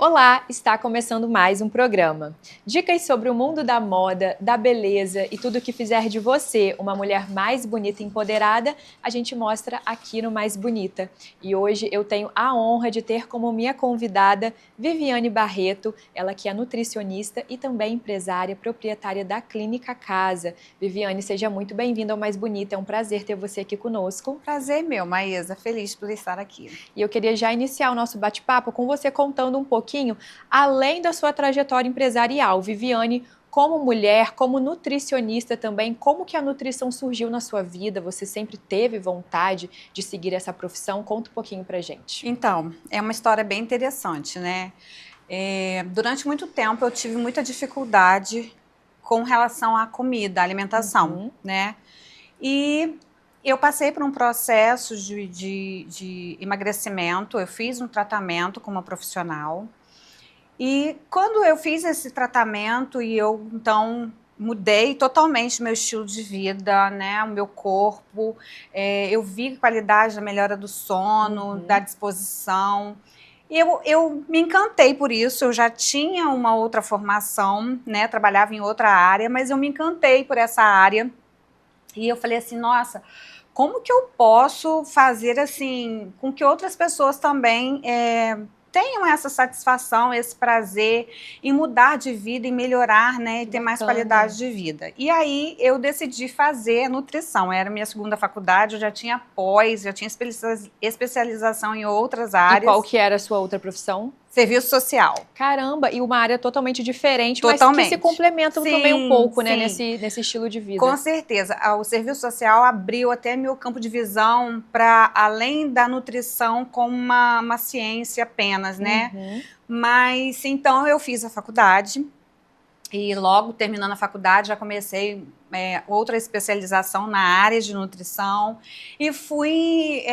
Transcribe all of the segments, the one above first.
Olá, está começando mais um programa. Dicas sobre o mundo da moda, da beleza e tudo que fizer de você uma mulher mais bonita e empoderada, a gente mostra aqui no Mais Bonita. E hoje eu tenho a honra de ter como minha convidada Viviane Barreto, ela que é nutricionista e também empresária, proprietária da Clínica Casa. Viviane, seja muito bem-vinda ao Mais Bonita, é um prazer ter você aqui conosco. Prazer meu, Maísa, feliz por estar aqui. E eu queria já iniciar o nosso bate-papo com você contando um pouquinho, além da sua trajetória empresarial, Viviane, como mulher, como nutricionista também, como que a nutrição surgiu na sua vida? Você sempre teve vontade de seguir essa profissão? Conta um pouquinho pra gente. Então, é uma história bem interessante, né? Durante muito tempo eu tive muita dificuldade com relação à comida, à alimentação, né? E eu passei por um processo de emagrecimento, eu fiz um tratamento com uma profissional. E quando eu fiz esse tratamento e eu, então, mudei totalmente meu estilo de vida, né, o meu corpo, eu vi qualidade da melhora do sono, da disposição. E eu me encantei por isso, eu já tinha uma outra formação, né, trabalhava em outra área, mas eu me encantei por essa área. E eu falei assim, nossa, como que eu posso fazer assim, com que outras pessoas também tenham essa satisfação, esse prazer em mudar de vida e melhorar, né, e ter mais qualidade de vida. E aí eu decidi fazer nutrição, era minha segunda faculdade, eu já tinha pós, já tinha especialização em outras áreas. E qual que era a sua outra profissão? Serviço social. Caramba, e uma área totalmente diferente, Totalmente. Mas que se complementam também um pouco, né, sim. nesse estilo de vida. Com certeza. O serviço social abriu até meu campo de visão para além da nutrição como uma ciência apenas, né? Mas, então, eu fiz a faculdade e logo terminando a faculdade já comecei outra especialização na área de nutrição e fui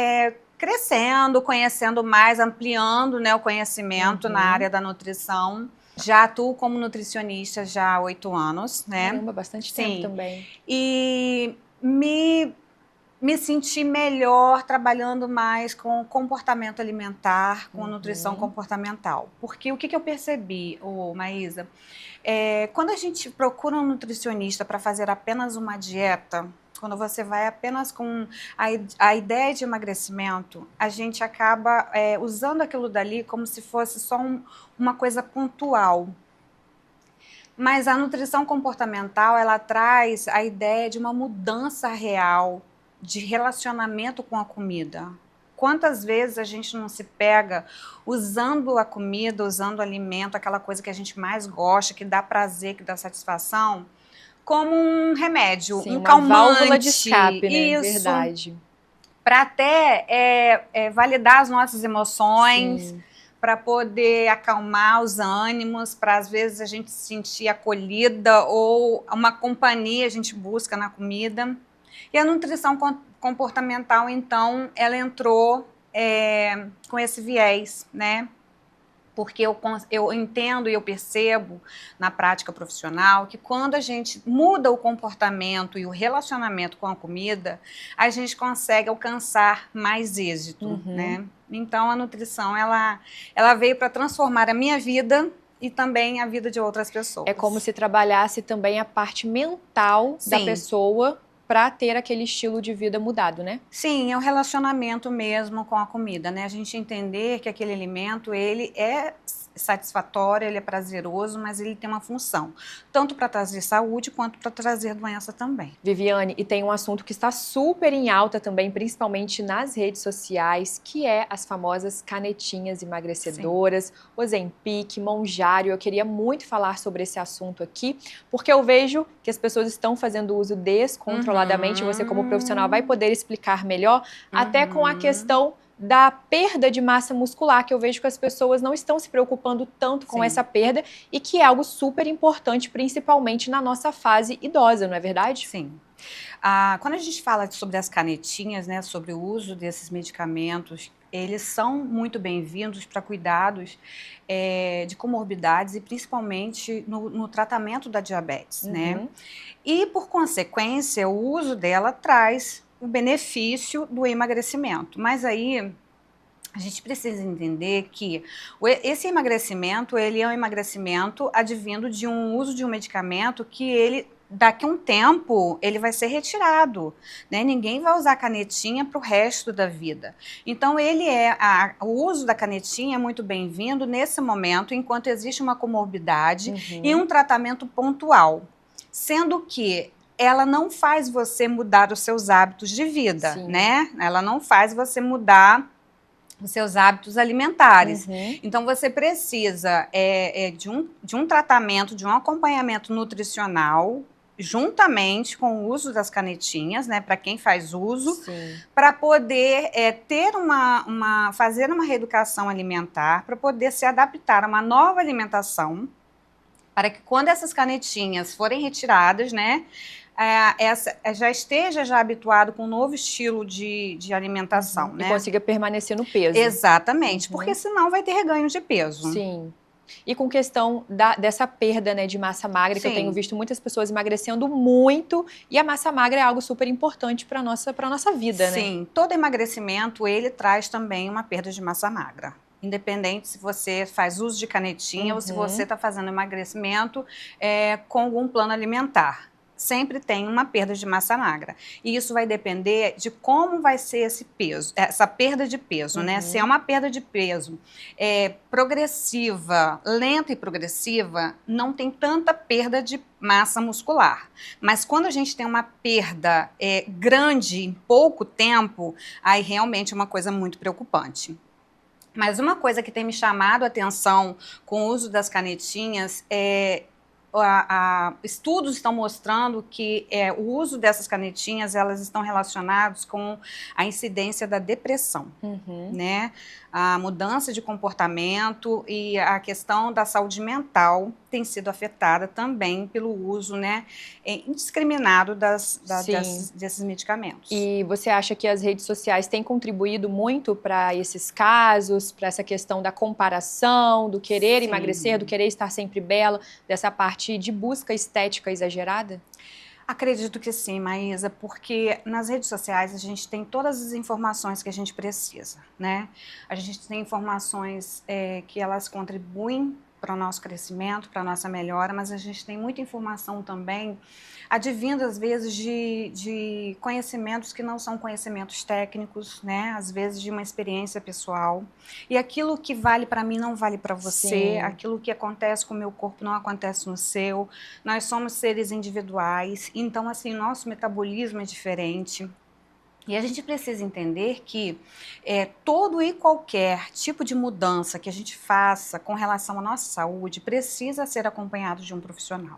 crescendo, conhecendo mais, ampliando, né, o conhecimento na área da nutrição. Já atuo como nutricionista já há 8 anos, né? Caramba, bastante tempo também. E me senti melhor trabalhando mais com comportamento alimentar, com nutrição comportamental. Porque o que eu percebi, Maísa, quando a gente procura um nutricionista para fazer apenas uma dieta, quando você vai apenas com a ideia de emagrecimento, a gente acaba usando aquilo dali como se fosse só uma coisa pontual. Mas a nutrição comportamental, ela traz a ideia de uma mudança real, de relacionamento com a comida. Quantas vezes a gente não se pega usando a comida, usando o alimento, aquela coisa que a gente mais gosta, que dá prazer, que dá satisfação, como um remédio, um calmante. Válvula de escape, né? Isso. Verdade. Para até validar as nossas emoções, para poder acalmar os ânimos, para às vezes a gente se sentir acolhida ou uma companhia a gente busca na comida. E a nutrição comportamental, então, ela entrou com esse viés, né? Porque eu entendo e eu percebo na prática profissional que quando a gente muda o comportamento e o relacionamento com a comida, a gente consegue alcançar mais êxito, né? Então, a nutrição, ela veio para transformar a minha vida e também a vida de outras pessoas. É como se trabalhasse também a parte mental da pessoa para ter aquele estilo de vida mudado, né? Sim, é o relacionamento mesmo com a comida, né? A gente entender que aquele alimento, ele é satisfatório, ele é prazeroso, mas ele tem uma função, tanto para trazer saúde quanto para trazer doença também. Viviane, e tem um assunto que está super em alta também, principalmente nas redes sociais, que é as famosas canetinhas emagrecedoras, Ozempic, Mounjaro. Eu queria muito falar sobre esse assunto aqui, porque eu vejo que as pessoas estão fazendo uso descontroladamente, você como profissional vai poder explicar melhor, até com a questão da perda de massa muscular, que eu vejo que as pessoas não estão se preocupando tanto com essa perda e que é algo super importante, principalmente na nossa fase idosa, não é verdade? Sim. Quando a gente fala sobre as canetinhas, né, sobre o uso desses medicamentos, eles são muito bem-vindos para cuidados de comorbidades e principalmente no tratamento da diabetes, né? E, por consequência, o uso dela traz o benefício do emagrecimento. Mas aí a gente precisa entender que esse emagrecimento, ele é um emagrecimento advindo de um uso de um medicamento que ele, daqui a um tempo, ele vai ser retirado, né? Ninguém vai usar canetinha para o resto da vida. Então, o uso da canetinha é muito bem-vindo nesse momento, enquanto existe uma comorbidade e um tratamento pontual, sendo que ela não faz você mudar os seus hábitos de vida, Sim. né? Ela não faz você mudar os seus hábitos alimentares. Então, você precisa de um tratamento, de um acompanhamento nutricional, juntamente com o uso das canetinhas, né, para quem faz uso, para poder fazer uma reeducação alimentar, para poder se adaptar a uma nova alimentação, para que quando essas canetinhas forem retiradas, né, já esteja habituado com um novo estilo de alimentação, né? E consiga permanecer no peso. Exatamente, porque senão vai ter reganho de peso. Sim. E com questão dessa perda, né, de massa magra, que eu tenho visto muitas pessoas emagrecendo muito, e a massa magra é algo super importante para nossa vida, né? Sim, todo emagrecimento, ele traz também uma perda de massa magra. Independente se você faz uso de canetinha ou se você está fazendo emagrecimento com algum plano alimentar. Sempre tem uma perda de massa magra. E isso vai depender de como vai ser esse peso, essa perda de peso, né? Se é uma perda de peso progressiva, lenta e progressiva, não tem tanta perda de massa muscular. Mas quando a gente tem uma perda grande em pouco tempo, aí realmente é uma coisa muito preocupante. Mas uma coisa que tem me chamado a atenção com o uso das canetinhas estudos estão mostrando que o uso dessas canetinhas, elas estão relacionados com a incidência da depressão, né? A mudança de comportamento e a questão da saúde mental tem sido afetada também pelo uso, né, indiscriminado desses medicamentos. E você acha que as redes sociais têm contribuído muito para esses casos, para essa questão da comparação, do querer emagrecer, do querer estar sempre bela, dessa parte de busca estética exagerada? Acredito que sim, Maísa, porque nas redes sociais a gente tem todas as informações que a gente precisa, né? A gente tem informações que elas contribuem para o nosso crescimento, para a nossa melhora, mas a gente tem muita informação também advindo, às vezes, de conhecimentos que não são conhecimentos técnicos, né? Às vezes de uma experiência pessoal. E aquilo que vale para mim não vale para você, aquilo que acontece com o meu corpo não acontece no seu. Nós somos seres individuais, então, assim, nosso metabolismo é diferente. E a gente precisa entender que todo e qualquer tipo de mudança que a gente faça com relação à nossa saúde precisa ser acompanhado de um profissional.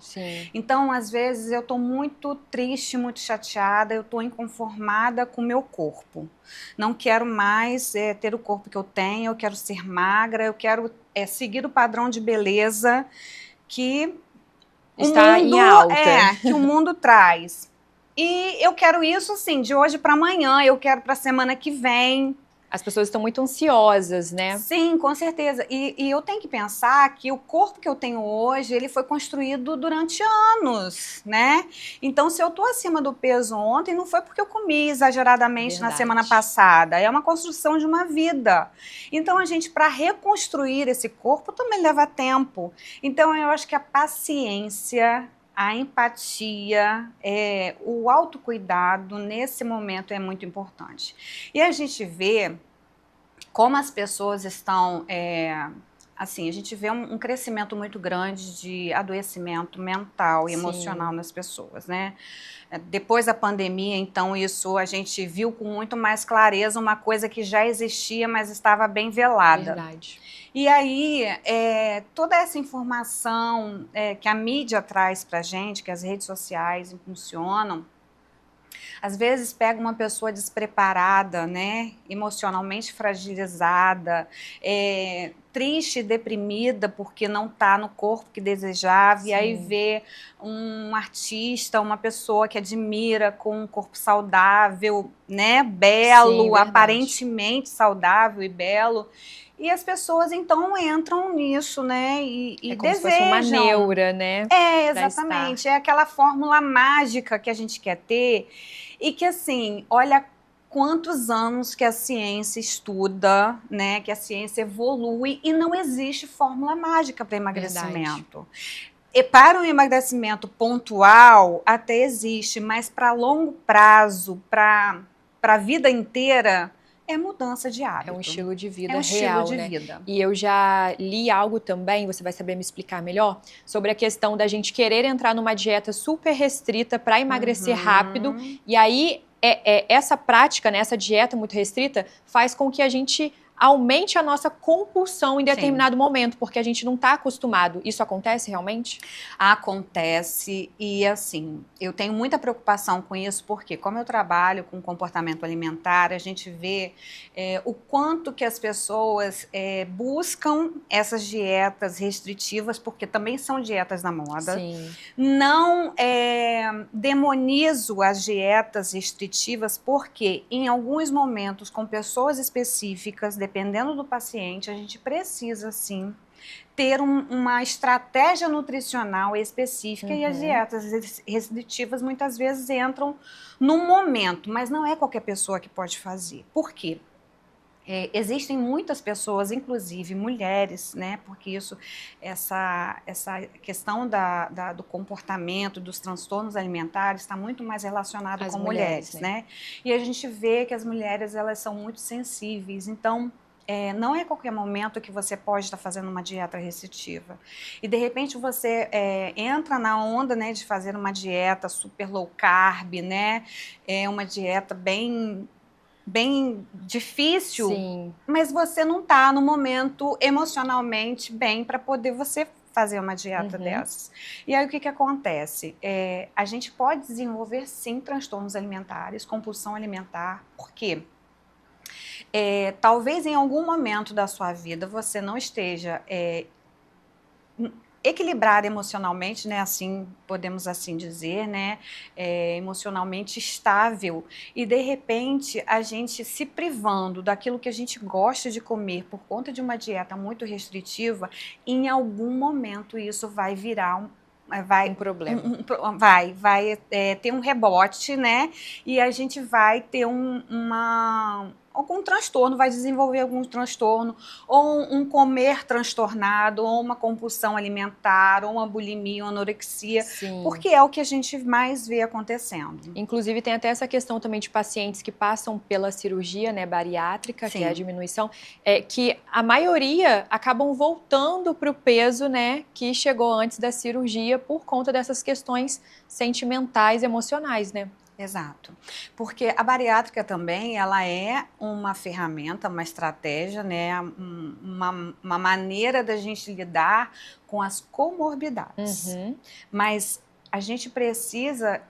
Então, às vezes, eu estou muito triste, muito chateada, eu estou inconformada com o meu corpo. Não quero mais ter o corpo que eu tenho, eu quero ser magra, eu quero seguir o padrão de beleza que está em alta. Que o mundo traz. E eu quero isso, assim, de hoje para amanhã, eu quero para a semana que vem. As pessoas estão muito ansiosas, né? Sim, com certeza. E eu tenho que pensar que o corpo que eu tenho hoje, ele foi construído durante anos, né? Então, se eu tô acima do peso ontem, não foi porque eu comi exageradamente na semana passada. É uma construção de uma vida. Então, a gente, para reconstruir esse corpo, também leva tempo. Então, eu acho que a paciência, a empatia, o autocuidado nesse momento é muito importante. E a gente vê como as pessoas estão, assim, a gente vê um crescimento muito grande de adoecimento mental e emocional nas pessoas, né? Depois da pandemia, então, isso a gente viu com muito mais clareza uma coisa que já existia, mas estava bem velada. Verdade. E aí, toda essa informação que a mídia traz para a gente, que as redes sociais impulsionam, às vezes pega uma pessoa despreparada, né, emocionalmente fragilizada, triste, deprimida porque não está no corpo que desejava, e aí vê um artista, uma pessoa que admira com um corpo saudável, né, belo, aparentemente saudável e belo. E as pessoas, então, entram nisso, né, e como desejam. Se fosse uma neura, né? Exatamente. É aquela fórmula mágica que a gente quer ter e que, assim, olha, quantos anos que a ciência estuda, né, que a ciência evolui e não existe fórmula mágica para emagrecimento. E para um emagrecimento pontual até existe, mas para longo prazo, para a vida inteira, é mudança de hábito. É um estilo de vida é um real, estilo de né? vida. E eu já li algo também, você vai saber me explicar melhor, sobre a questão da gente querer entrar numa dieta super restrita para emagrecer rápido. E aí, essa prática, né, essa dieta muito restrita, faz com que a gente aumente a nossa compulsão em determinado momento, porque a gente não está acostumado. Isso acontece realmente? Acontece, e assim, eu tenho muita preocupação com isso, porque como eu trabalho com comportamento alimentar, a gente vê o quanto que as pessoas buscam essas dietas restritivas, porque também são dietas na moda. Sim. Não demonizo as dietas restritivas, porque em alguns momentos, com pessoas específicas, dependendo do paciente, a gente precisa sim ter uma estratégia nutricional específica, e as dietas restritivas muitas vezes entram num momento, mas não é qualquer pessoa que pode fazer. Por quê? Existem muitas pessoas, inclusive mulheres, né? Porque essa questão do comportamento, dos transtornos alimentares, está muito mais relacionado com mulheres, né? E a gente vê que as mulheres, elas são muito sensíveis, então não é qualquer momento que você pode estar fazendo uma dieta restritiva. E de repente você entra na onda, né, de fazer uma dieta super low carb, né? Uma dieta bem difícil, sim, mas você não está no momento emocionalmente bem para poder você fazer uma dieta dessas. E aí o que acontece? A gente pode desenvolver sim transtornos alimentares, compulsão alimentar. Por quê? Talvez em algum momento da sua vida você não esteja equilibrada emocionalmente, né? Assim, podemos assim dizer, né? Emocionalmente estável, e de repente a gente se privando daquilo que a gente gosta de comer por conta de uma dieta muito restritiva, em algum momento isso vai virar um problema. Vai ter um rebote, né? E a gente vai ter algum transtorno, vai desenvolver algum transtorno, ou um comer transtornado, ou uma compulsão alimentar, ou uma bulimia, uma anorexia, porque é o que a gente mais vê acontecendo. Inclusive tem até essa questão também de pacientes que passam pela cirurgia, né, bariátrica, que é a diminuição, que a maioria acabam voltando para o peso, né, que chegou antes da cirurgia por conta dessas questões sentimentais, emocionais, né? Exato, porque a bariátrica também, ela é uma ferramenta, uma estratégia, né, uma maneira da gente lidar com as comorbidades, mas a gente precisa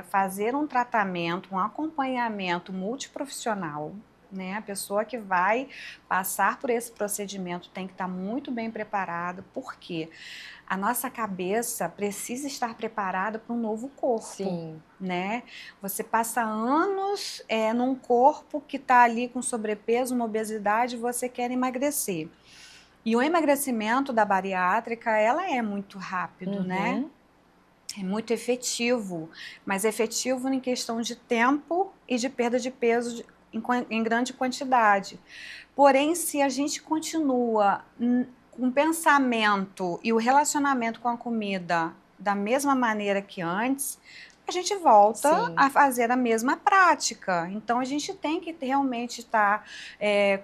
fazer um tratamento, um acompanhamento multiprofissional, né? A pessoa que vai passar por esse procedimento tem que estar muito bem preparada, porque a nossa cabeça precisa estar preparada para um novo corpo, né? Você passa anos num corpo que está ali com sobrepeso, uma obesidade, você quer emagrecer. E o emagrecimento da bariátrica, ela é muito rápido, né? É muito efetivo, mas efetivo em questão de tempo e de perda de peso em grande quantidade. Porém, se a gente continua com o pensamento e o relacionamento com a comida da mesma maneira que antes, a gente volta a fazer a mesma prática. Então, a gente tem que realmente estar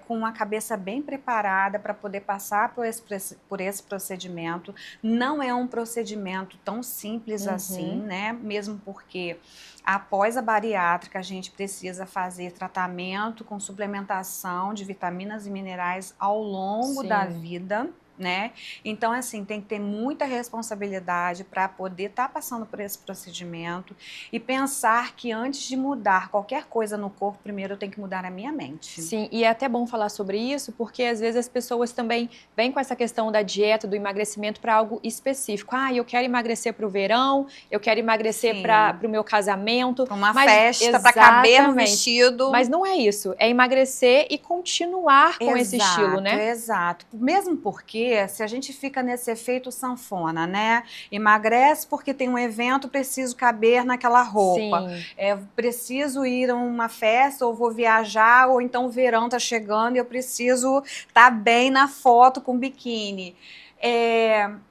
com a cabeça bem preparada para poder passar por esse procedimento. Não é um procedimento tão simples assim, né? Mesmo porque após a bariátrica, a gente precisa fazer tratamento com suplementação de vitaminas e minerais ao longo da vida, né? Então, assim, tem que ter muita responsabilidade para poder estar passando por esse procedimento e pensar que antes de mudar qualquer coisa no corpo, primeiro eu tenho que mudar a minha mente. Sim, e é até bom falar sobre isso, porque às vezes as pessoas também vêm com essa questão da dieta, do emagrecimento para algo específico. Ah, eu quero emagrecer para o verão, eu quero emagrecer para o meu casamento. Para uma festa, para caber no vestido. Mas não é isso, é emagrecer e continuar com esse estilo, né? Exato, mesmo porque porque se a gente fica nesse efeito sanfona, né? Emagrece porque tem um evento, preciso caber naquela roupa. Sim. Preciso ir a uma festa, ou vou viajar, ou então o verão tá chegando e eu preciso estar bem na foto com biquíni.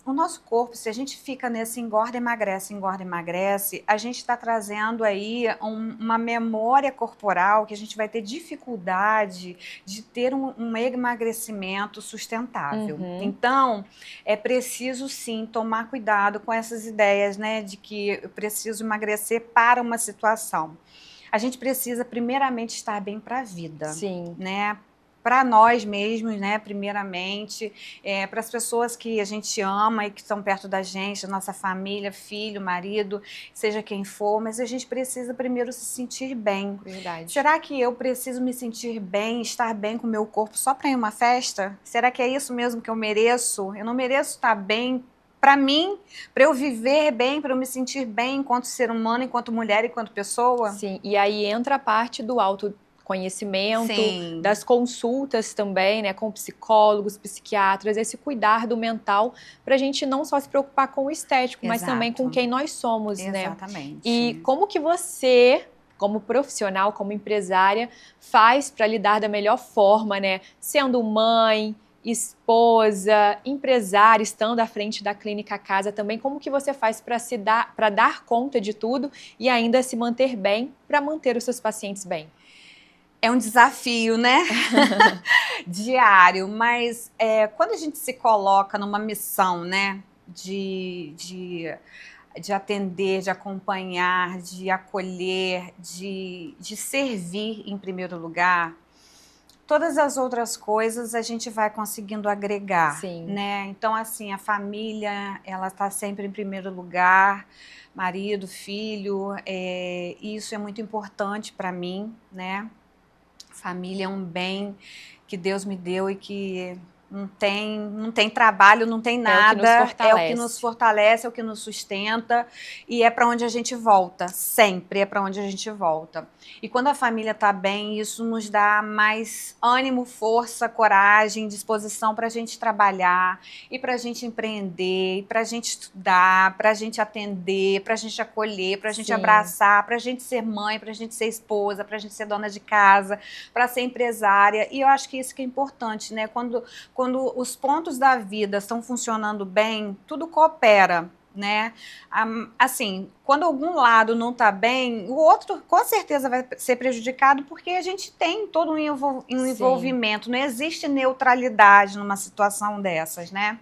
O nosso corpo, se a gente fica nesse engorda, emagrece, a gente está trazendo aí uma memória corporal que a gente vai ter dificuldade de ter um emagrecimento sustentável. Uhum. Então, é preciso sim tomar cuidado com essas ideias, né, de que eu preciso emagrecer para uma situação. A gente precisa primeiramente estar bem para a vida, Sim. né? Para nós mesmos, né, primeiramente, para as pessoas que a gente ama e que estão perto da gente, nossa família, filho, marido, seja quem for, mas a gente precisa primeiro se sentir bem. Verdade. Será que eu preciso me sentir bem, estar bem com o meu corpo só para ir a uma festa? Será que é isso mesmo que eu mereço? Eu não mereço estar bem para mim, para eu viver bem, para eu me sentir bem enquanto ser humano, enquanto mulher, enquanto pessoa? Sim, e aí entra a parte do autoconhecimento, Sim. das consultas também, né, com psicólogos, psiquiatras, esse cuidar do mental, para a gente não só se preocupar com o estético, mas também com quem nós somos, né? Exatamente. E como que você, como profissional, como empresária, faz para lidar da melhor forma, né? Sendo mãe, esposa, empresária, estando à frente da Clínica Casa também, como que você faz para dar conta de tudo e ainda se manter bem, para manter os seus pacientes bem? É um desafio, né? Diário, mas quando a gente se coloca numa missão, né, de atender, de acompanhar, de acolher, de servir em primeiro lugar, todas as outras coisas a gente vai conseguindo agregar, Sim. né? Então, assim, a família, ela está sempre em primeiro lugar, marido, filho, isso é muito importante para mim, né? Família é um bem que Deus me deu e que não tem trabalho, não tem nada, é o que nos fortalece, é o que nos sustenta e é para onde a gente volta, sempre é para onde a gente volta. E quando a família está bem, isso nos dá mais ânimo, força, coragem, disposição para a gente trabalhar e para a gente empreender, para a gente estudar, para a gente atender, para a gente acolher, para a gente abraçar, para a gente ser mãe, para a gente ser esposa, para a gente ser dona de casa, para ser empresária. E eu acho que isso que é importante, né? Quando os pontos da vida estão funcionando bem, tudo coopera, né? Assim, quando algum lado não está bem, o outro com certeza vai ser prejudicado, porque a gente tem todo um envolvimento, não existe neutralidade numa situação dessas, né?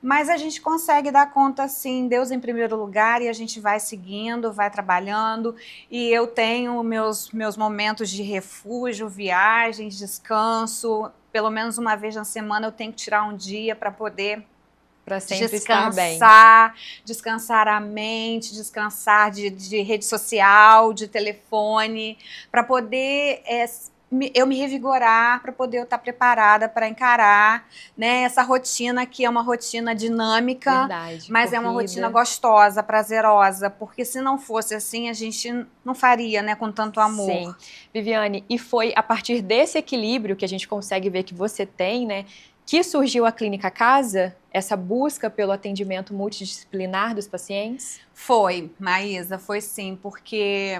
Mas a gente consegue dar conta, sim, Deus em primeiro lugar, e a gente vai seguindo, vai trabalhando, e eu tenho meus momentos de refúgio, viagens, descanso, pelo menos uma vez na semana eu tenho que tirar um dia para poder sempre estar bem. Descansar a mente, descansar de rede social, de telefone, para poder eu me revigorar, para poder eu estar preparada para encarar, né, essa rotina que é uma rotina dinâmica, mas é uma rotina gostosa, prazerosa, porque se não fosse assim, a gente não faria, né, com tanto amor. Sim. Viviane, e foi a partir desse equilíbrio que a gente consegue ver que você tem, né, que surgiu a Clínica Casa, essa busca pelo atendimento multidisciplinar dos pacientes? Foi, Maísa, foi sim, porque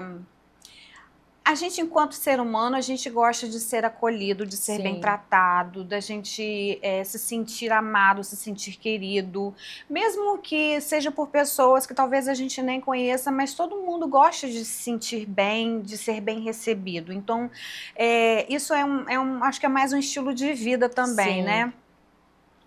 a gente, enquanto ser humano, a gente gosta de ser acolhido, de ser bem tratado, da gente se sentir amado, se sentir querido, mesmo que seja por pessoas que talvez a gente nem conheça, mas todo mundo gosta de se sentir bem, de ser bem recebido. Então, isso acho que é mais um estilo de vida também, né?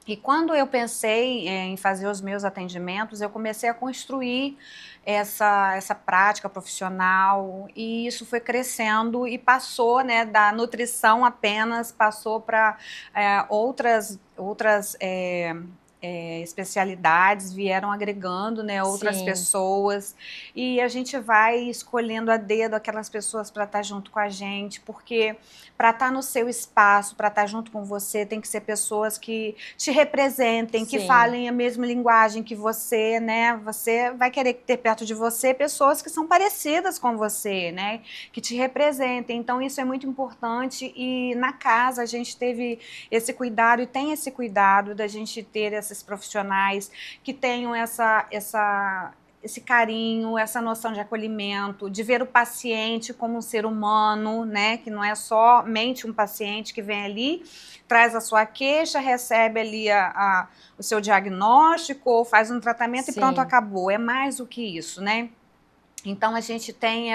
E quando eu pensei em fazer os meus atendimentos, eu comecei a construir essa prática profissional, e isso foi crescendo e passou, né, da nutrição apenas, passou para outras especialidades, vieram agregando, né, outras Sim. pessoas, e a gente vai escolhendo a dedo aquelas pessoas para estar junto com a gente, porque para estar no seu espaço, para estar junto com você, tem que ser pessoas que te representem, que Sim. falem a mesma linguagem que você, né? Você vai querer ter perto de você pessoas que são parecidas com você, né? Que te representem. Então, isso é muito importante, e na casa a gente teve esse cuidado e tem esse cuidado da gente ter esses profissionais que tenham esse carinho, essa noção de acolhimento, de ver o paciente como um ser humano, né? Que não é somente um paciente que vem ali, traz a sua queixa, recebe ali o seu diagnóstico, ou faz um tratamento. Sim. E pronto, acabou. É mais do que isso, né? Então, a gente tem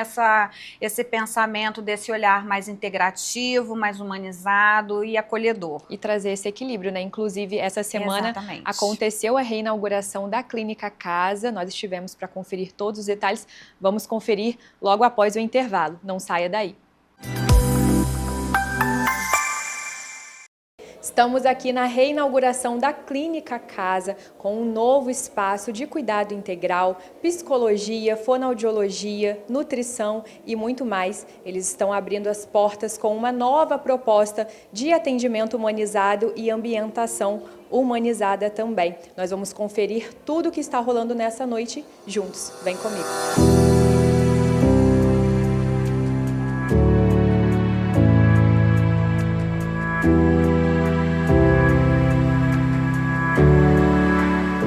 esse pensamento desse olhar mais integrativo, mais humanizado e acolhedor. E trazer esse equilíbrio, né? Inclusive, essa semana Exatamente. Aconteceu a reinauguração da Clínica Casa, nós estivemos para conferir todos os detalhes, vamos conferir logo após o intervalo, não saia daí. Estamos aqui na reinauguração da Clínica Casa, com um novo espaço de cuidado integral, psicologia, fonoaudiologia, nutrição e muito mais. Eles estão abrindo as portas com uma nova proposta de atendimento humanizado e ambientação humanizada também. Nós vamos conferir tudo o que está rolando nessa noite juntos. Vem comigo!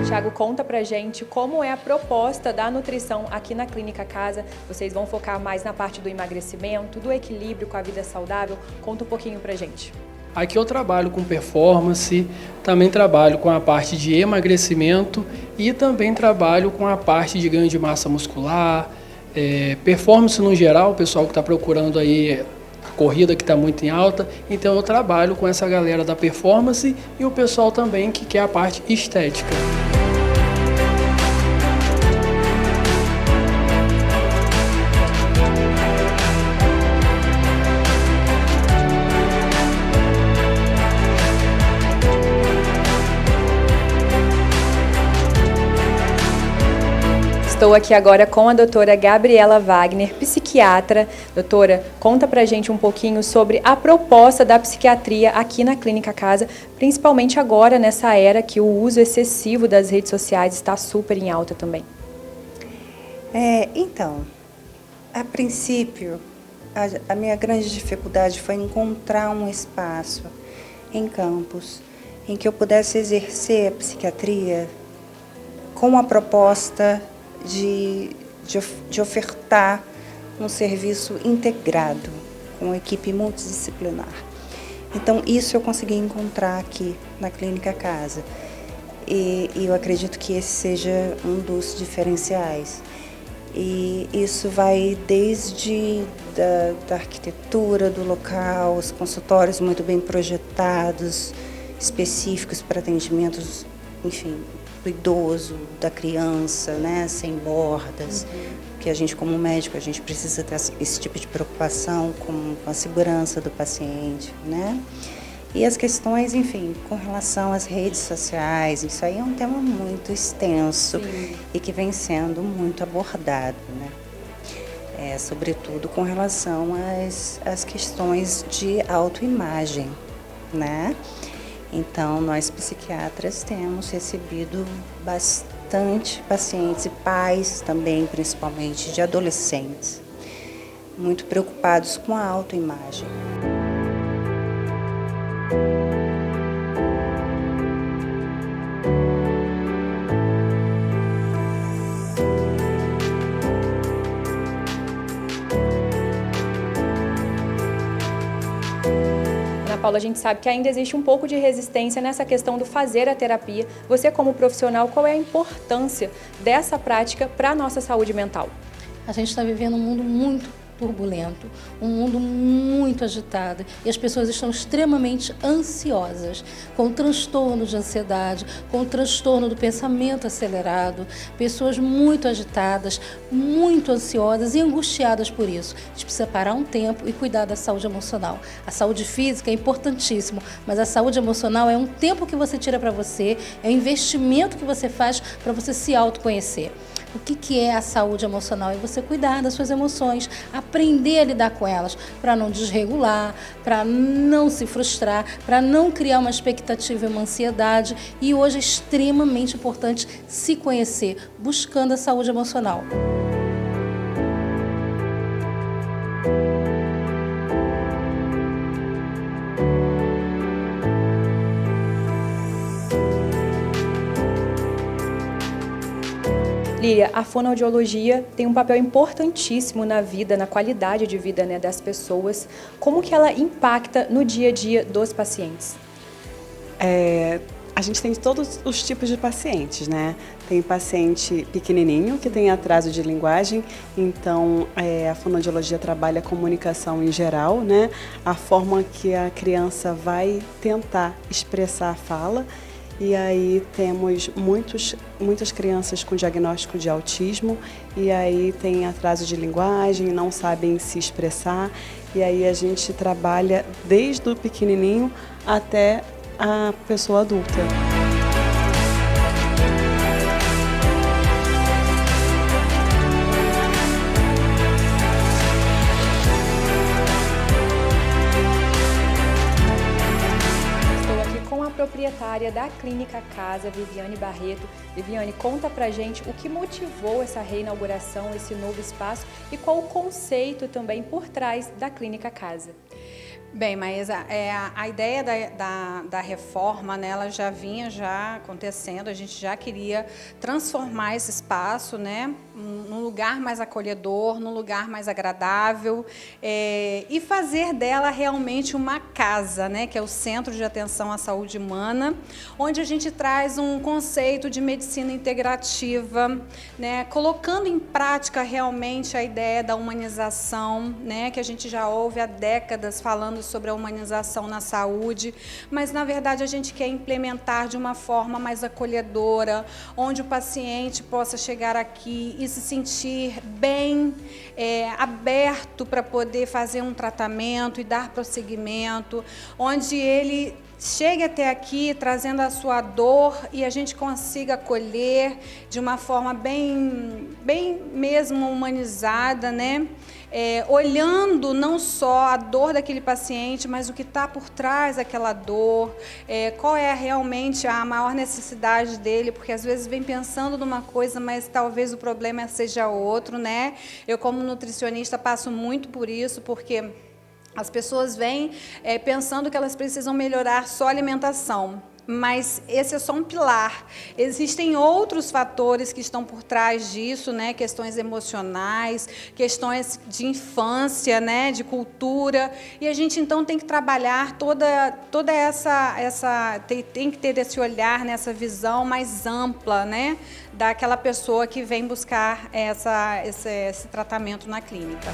Thiago, conta pra gente como é a proposta da nutrição aqui na Clínica Casa. Vocês vão focar mais na parte do emagrecimento, do equilíbrio com a vida saudável? Conta um pouquinho pra gente. Aqui eu trabalho com performance, também trabalho com a parte de emagrecimento e também trabalho com a parte de ganho de massa muscular, performance no geral, o pessoal que está procurando aí corrida que está muito em alta, então eu trabalho com essa galera da performance e o pessoal também que quer a parte estética. Estou aqui agora com a doutora Gabriela Wagner, psiquiatra. Doutora, conta pra gente um pouquinho sobre a proposta da psiquiatria aqui na Clínica Casa, principalmente agora nessa era que o uso excessivo das redes sociais está super em alta também. Então, a princípio, a minha grande dificuldade foi encontrar um espaço em Campos em que eu pudesse exercer a psiquiatria com a proposta de ofertar um serviço integrado, com equipe multidisciplinar. Então, isso eu consegui encontrar aqui na Clínica Casa. E eu acredito que esse seja um dos diferenciais. E isso vai desde da arquitetura do local, os consultórios muito bem projetados, específicos para atendimentos, enfim, do idoso, da criança, né, sem bordas, que a gente como médico, a gente precisa ter esse tipo de preocupação com a segurança do paciente, né? E as questões, enfim, com relação às redes sociais, isso aí é um tema muito extenso. Sim. E que vem sendo muito abordado, né? Sobretudo com relação às questões de autoimagem, né? Então, nós psiquiatras temos recebido bastante pacientes e pais também, principalmente de adolescentes, muito preocupados com a autoimagem. Paula, a gente sabe que ainda existe um pouco de resistência nessa questão do fazer a terapia. Você, como profissional, qual é a importância dessa prática para a nossa saúde mental? A gente está vivendo um mundo muito turbulento, um mundo muito agitado e as pessoas estão extremamente ansiosas, com transtorno de ansiedade, com transtorno do pensamento acelerado, pessoas muito agitadas, muito ansiosas e angustiadas por isso. A gente precisa parar um tempo e cuidar da saúde emocional. A saúde física é importantíssimo, mas a saúde emocional é um tempo que você tira para você, é um investimento que você faz para você se autoconhecer. O que é a saúde emocional? É você cuidar das suas emoções, aprender a lidar com elas, para não desregular, para não se frustrar, para não criar uma expectativa e uma ansiedade. E hoje é extremamente importante se conhecer, buscando a saúde emocional. Lília, a fonoaudiologia tem um papel importantíssimo na vida, na qualidade de vida, né, das pessoas. Como que ela impacta no dia a dia dos pacientes? A gente tem todos os tipos de pacientes, né? Tem paciente pequenininho que tem atraso de linguagem, então a fonoaudiologia trabalha a comunicação em geral, né? A forma que a criança vai tentar expressar a fala. E aí temos muitas crianças com diagnóstico de autismo e aí tem atraso de linguagem, não sabem se expressar. E aí a gente trabalha desde o pequenininho até a pessoa adulta. Proprietária da Clínica Casa, Viviane Barreto. Viviane, conta pra gente o que motivou essa reinauguração, esse novo espaço e qual o conceito também por trás da Clínica Casa. Bem, Maísa, a ideia da reforma, né, ela já vinha acontecendo, a gente já queria transformar esse espaço, né, num lugar mais acolhedor, num lugar mais agradável e fazer dela realmente uma casa, né, que é o Centro de Atenção à Saúde Humana, onde a gente traz um conceito de medicina integrativa, né, colocando em prática realmente a ideia da humanização, né, que a gente já ouve há décadas falando sobre a humanização na saúde, mas na verdade a gente quer implementar de uma forma mais acolhedora, onde o paciente possa chegar aqui e se sentir bem, aberto para poder fazer um tratamento e dar prosseguimento, onde ele chegue até aqui trazendo a sua dor e a gente consiga acolher de uma forma bem mesmo humanizada, né? Olhando não só a dor daquele paciente, mas o que está por trás daquela dor, qual é realmente a maior necessidade dele, porque às vezes vem pensando numa coisa, mas talvez o problema seja outro, né? Eu, como nutricionista, passo muito por isso, porque as pessoas vêm pensando que elas precisam melhorar só a alimentação, mas esse é só um pilar. Existem outros fatores que estão por trás disso, né? Questões emocionais, questões de infância, né? De cultura, e a gente então tem que trabalhar toda essa tem que ter esse olhar, nessa visão mais ampla, né? Daquela pessoa que vem buscar esse tratamento na clínica.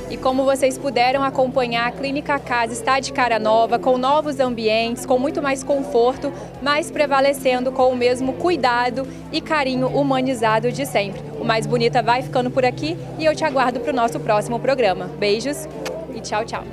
E como vocês puderam acompanhar, a Clínica Casa está de cara nova, com novos ambientes, com muito mais conforto, mas prevalecendo com o mesmo cuidado e carinho humanizado de sempre. O Mais Bonita vai ficando por aqui e eu te aguardo para o nosso próximo programa. Beijos e tchau, tchau!